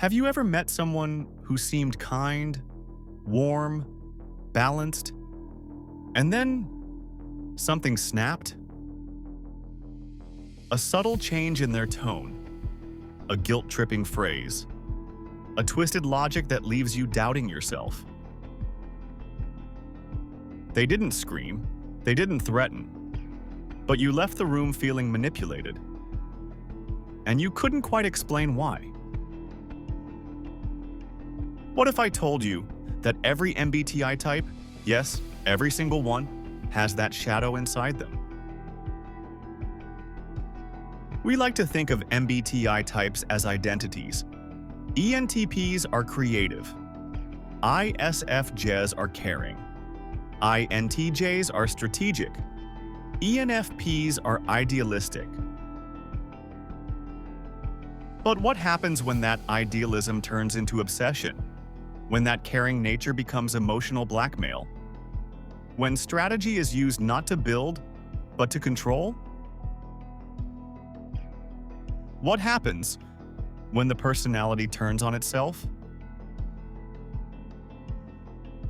Have you ever met someone who seemed kind, warm, balanced, and then something snapped? A subtle change in their tone, a guilt-tripping phrase, a twisted logic that leaves you doubting yourself. They didn't scream, they didn't threaten, but you left the room feeling manipulated, and you couldn't quite explain why. What if I told you that every MBTI type, yes, every single one, has that shadow inside them? We like to think of MBTI types as identities. ENTPs are creative. ISFJs are caring. INTJs are strategic. ENFPs are idealistic. But what happens when that idealism turns into obsession? When that caring nature becomes emotional blackmail? When strategy is used not to build, but to control? What happens when the personality turns on itself?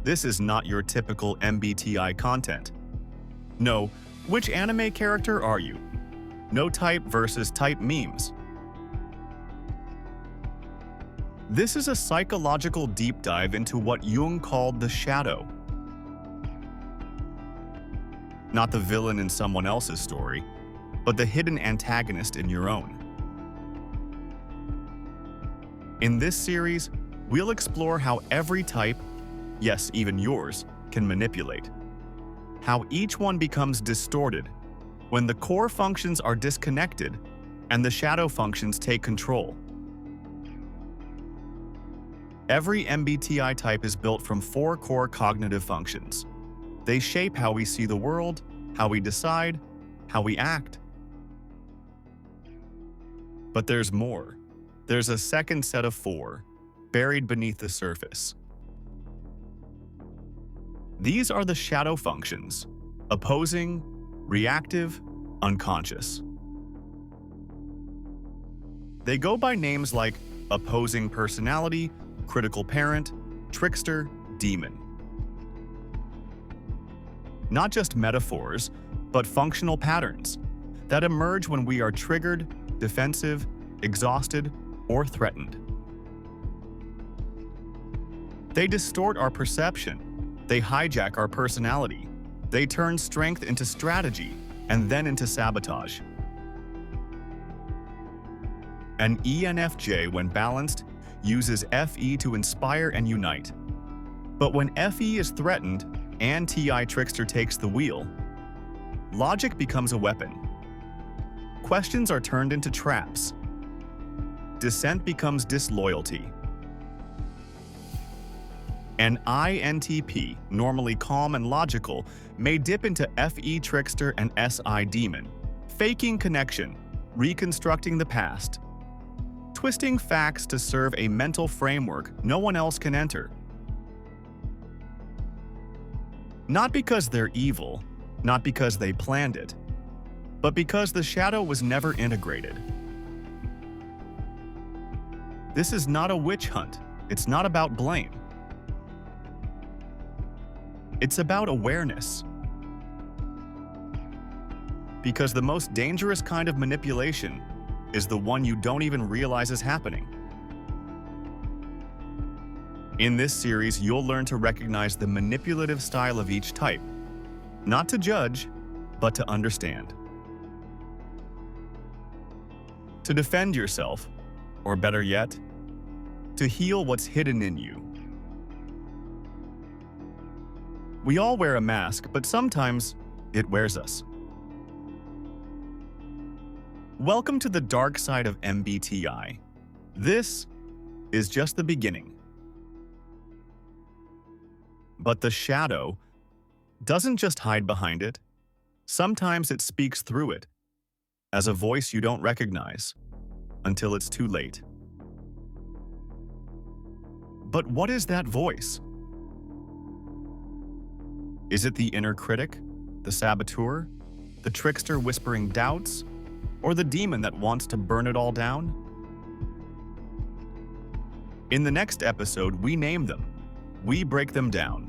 This is not your typical MBTI content. No, which anime character are you? No type versus type memes. This is a psychological deep dive into what Jung called the shadow. Not the villain in someone else's story, but the hidden antagonist in your own. In this series, we'll explore how every type, yes, even yours, can manipulate. How each one becomes distorted when the core functions are disconnected and the shadow functions take control. Every MBTI type is built from 4 core cognitive functions. They shape how we see the world, how we decide, how we act. But there's more. There's a second set of 4, buried beneath the surface. These are the shadow functions: opposing, reactive, unconscious. They go by names like opposing personality, critical parent, trickster, demon. Not just metaphors, but functional patterns that emerge when we are triggered, defensive, exhausted, or threatened. They distort our perception. They hijack our personality. They turn strength into strategy and then into sabotage. An ENFJ, when balanced, uses FE to inspire and unite. But when FE is threatened and TI trickster takes the wheel, logic becomes a weapon. Questions are turned into traps. Dissent becomes disloyalty. An INTP, normally calm and logical, may dip into FE trickster and SI demon, faking connection, reconstructing the past, twisting facts to serve a mental framework no one else can enter. Not because they're evil, not because they planned it, but because the shadow was never integrated. This is not a witch hunt. It's not about blame. It's about awareness. Because the most dangerous kind of manipulation is the one you don't even realize is happening. In this series, you'll learn to recognize the manipulative style of each type, not to judge, but to understand. To defend yourself, or better yet, to heal what's hidden in you. We all wear a mask, but sometimes it wears us. Welcome to the dark side of MBTI. This is just the beginning. But the shadow doesn't just hide behind it. Sometimes it speaks through it, as a voice you don't recognize, until it's too late. But what is that voice? Is it the inner critic, the saboteur, the trickster whispering doubts, or the demon that wants to burn it all down? In the next episode, we name them, we break them down,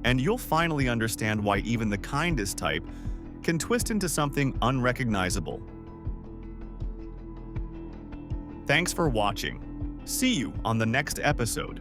and you'll finally understand why even the kindest type can twist into something unrecognizable. Thanks for watching. See you on the next episode.